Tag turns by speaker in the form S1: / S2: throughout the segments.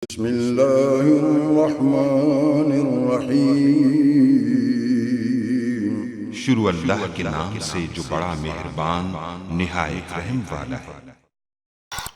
S1: बिस्मिल्लाहिर्रहमानिर्रहीम। शुरू अल्लाह के नाम से जो बड़ा मेहरबान निहायत रहम वाला है।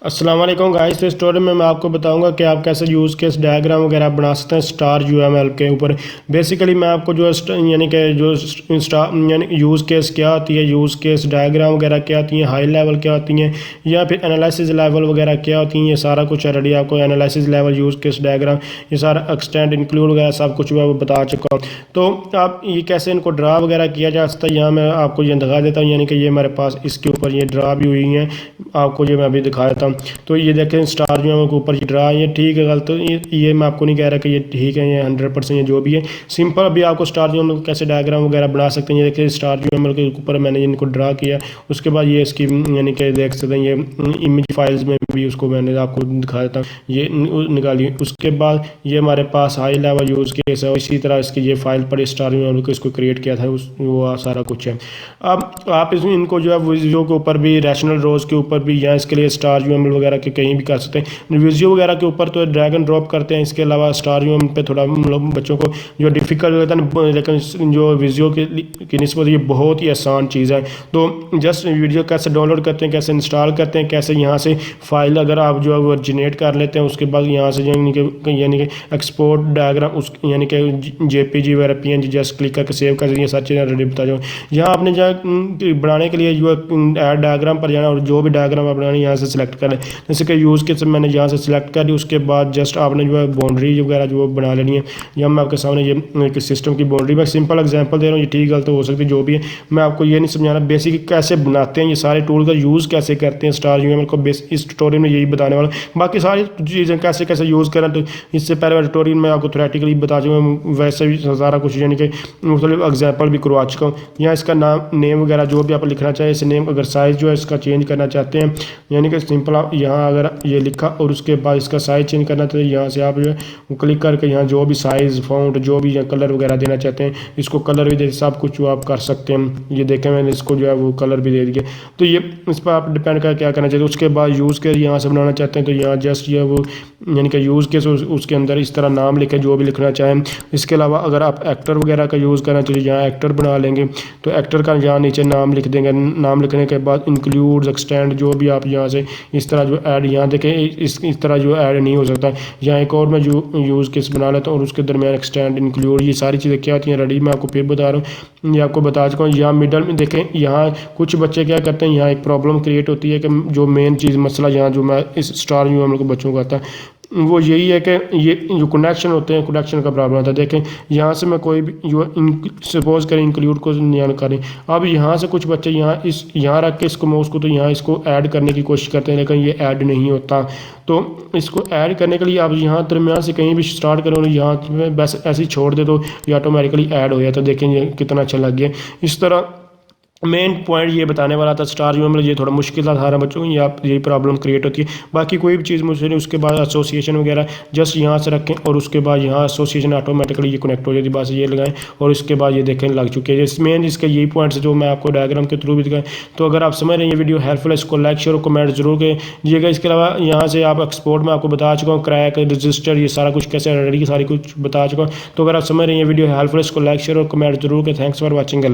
S2: अस्सलाम वालेकुम गाइस। तो स्टोरी में मैं आपको बताऊंगा कि आप कैसे यूज़ केस डायग्राम वगैरह बना सकते हैं स्टार यूएमएल के ऊपर। बेसिकली मैं आपको जो यानी कि जो स्टार यानी यूज़ केस क्या होती है, यूज़ केस डायग्राम वगैरह क्या होती हैं, हाई लेवल क्या होती हैं या फिर एनालिसिस लेवल वगैरह क्या होती हैं, ये सारा कुछ ऑलरेडी आपको analysis level, use case diagram, ये सारा एक्सटेंड इंक्लूड वगैरह सब कुछ मैं बता चुका हूँ। तो आप ये कैसे इनको ड्रा वगैरह किया जा सकता है, यहाँ मैं आपको ये दिखा देता हूँ। यानी कि ये मेरे पास इसके ऊपर ये ड्रा भी हुई हैं, आपको ये मैं अभी दिखा देता हूँ। तो ये देखें स्टार जो है के ऊपर ये ड्रा है, ठीक है गलत, तो ये मैं आपको नहीं कह रहा कि ये ठीक है, ये 100% ये जो भी है सिंपल। अभी आपको स्टार जो को कैसे डायग्राम वगैरह बना सकते हैं, ये देखिए स्टार जो के ऊपर मैंने इनको ड्रा किया। उसके बाद ये इसकी यानी कि देख सकते हैं ये इमेज फाइल्स में भी उसको मैंने आपको दिखा देता हूँ, ये निकाली। उसके बाद ये हमारे पास हाई लेवल यूज़ केस है, इसी तरह इसकी ये फाइल पर स्टार को इसको क्रिएट किया था, वो सारा कुछ है। अब आप इसमें इनको जो है विजुअल के ऊपर भी, रैशनल रोज के ऊपर भी, या इसके लिए स्टार वगैरह के कहीं भी कर सकते हैं। विजुअल वगैरह के ऊपर तो ड्रैग एंड ड्रॉप करते हैं, इसके अलावा स्टार पे थोड़ा मतलब बच्चों को जो डिफिकल्ट होता है ना, लेकिन जो विजुअल की निस्बत ये बहुत ही आसान चीज़ है। तो जस्ट वीडियो कैसे डाउनलोड करते हैं, कैसे इंस्टॉल करते हैं, कैसे यहाँ से फाइल अगर आप जो है वो जनरेट कर लेते हैं, उसके बाद यहाँ से यानी कि एक्सपोर्ट डायग्राम उस यानी कि जेपीजी वगैरह पीएनजी जस्ट क्लिक करके सेव कर, ये सारी चीज़ें ऑलरेडी बता जाओ। यहाँ आपने जो बनाने के लिए जो ऐड डायग्राम पर जाना और जो भी डायग्राम आप बनाने यहाँ से सिलेक्ट करें, जैसे कि यूज़ केस मैंने यहाँ से सिलेक्ट कर दी। उसके बाद जस्ट आपने जो है बाउंड्री वगैरह जो बना लेनी है। यहाँ मैं आपके सामने ये सिस्टम की बाउंड्री में सिंपल एग्जांपल दे रहा हूँ, ये ठीक गलत हो सकती है जो भी है, मैं आपको ये नहीं समझाना बेसिक कैसे बनाते हैं, ये सारे टूल का यूज़ कैसे करते हैं स्टार यूएमएल को, बेस इस ट्यूटोरियल में यही बताने वाला। बाकी सारी चीज़ें कैसे कैसे यूज़ करना, तो इससे पहले ट्यूटोरियल में आपको थ्योरेटिकली बता चुका, वैसे भी सारा कुछ यानी कि मतलब एग्जाम्पल भी करवा चुका हूँ। यहाँ इसका नाम, नेम वगैरह जो भी आप लिखना चाहिए, इस नेम अगर साइज़ जो है इसका चेंज करना चाहते हैं, यानी कि सिंपल आप यहाँ अगर ये लिखा और उसके बाद इसका साइज़ चेंज करना चाहिए, यहाँ से आप जो है वो क्लिक करके यहाँ जो भी साइज़, फॉन्ट, जो भी कलर वगैरह देना चाहते हैं, इसको कलर भी दे, सब कुछ जो आप कर सकते हैं। ये देखें मैंने इसको जो है वो कलर भी दे दिया। तो ये इस पर आप डिपेंड कर क्या करना चाहिए। उसके बाद यूज़ के यहाँ से बनाना चाहते हैं तो यहाँ जस्ट ये वो यानी कि यूज़ के उसके अंदर इस तरह नाम लिखें जो भी लिखना चाहें। इसके अलावा अगर आप एक्टर वगैरह का यूज़ करना चाहिए, यहाँ एक्टर बना लेंगे तो एक्टर का यहाँ नीचे नाम लिख देंगे। नाम लिखने के बाद इंक्लूड, एक्सटेंड, जो भी आप यहाँ से इस तरह जो ऐड, यहाँ देखें इस तरह जो ऐड नहीं हो सकता। यहाँ एक और मैं जो यूज़ केस बना लेता हूँ और उसके दरमियान एक्सटेंड, इंक्लूड, ये सारी चीज़ें क्या होती हैं रेडी मैं आपको फिर बता रहा हूँ, ये आपको बता चुका हूँ। यहाँ मिडल में देखें, यहाँ कुछ बच्चे क्या करते हैं, यहाँ एक प्रॉब्लम क्रिएट होती है कि जो मेन चीज़ मसला यहाँ जो मैं इस स्टार यू हम लोग बच्चों को आता है वो यही है कि ये जो कनेक्शन होते हैं, कनेक्शन का प्रॉब्लम होता है। देखें यहाँ से मैं कोई भी जो सपोज करें इंक्लूड को यहाँ करें, अब यहाँ से कुछ बच्चे यहाँ रख के इसको माउस को तो यहाँ इसको ऐड करने की कोशिश करते हैं, लेकिन ये ऐड नहीं होता। तो इसको ऐड करने के लिए आप यहाँ दरमियान से कहीं भी स्टार्ट करो, यहाँ बस ऐसे ही छोड़ दे तो ये ऑटोमेटिकली ऐड हो जाता है। देखें ये कितना अच्छा लग गया। इस तरह मेन पॉइंट ये बताने वाला था स्टार यूएमएल, ये थोड़ा मुश्किल था सारा बच्चों, यही प्रॉब्लम क्रिएट होती है। बाकी कोई भी चीज़ मुझसे नहीं। उसके बाद एसोसिएशन वगैरह जस्ट यहाँ से रखें और उसके बाद यहाँ एसोसिएशन ऑटोमेटिकली ये कनेक्ट हो जाती है, बस ये लगाएं और इसके बाद ये देखें लग चुके हैं। मेन इसके यही पॉइंट्स जो मैं आपको डायग्राम के थ्रू भी दिखाएं। तो अगर आप समझ रहे हैं ये वीडियो हेल्पफुल है, इसको लाइक शेयर और कमेंट जरूर कीजिएगा। इसके अलावा यहाँ से आप एक्सपोर्ट में आपको बता चुका हूँ, क्रैक, रजिस्टर, ये सारा कुछ कैसे रेडी सारी कुछ बता चुका हूँ। तो अगर आप समझ रहे हैं ये वीडियो हेल्पफुल है, इसको लाइक शेयर और कमेंट जरूर करें। Thanks for watching.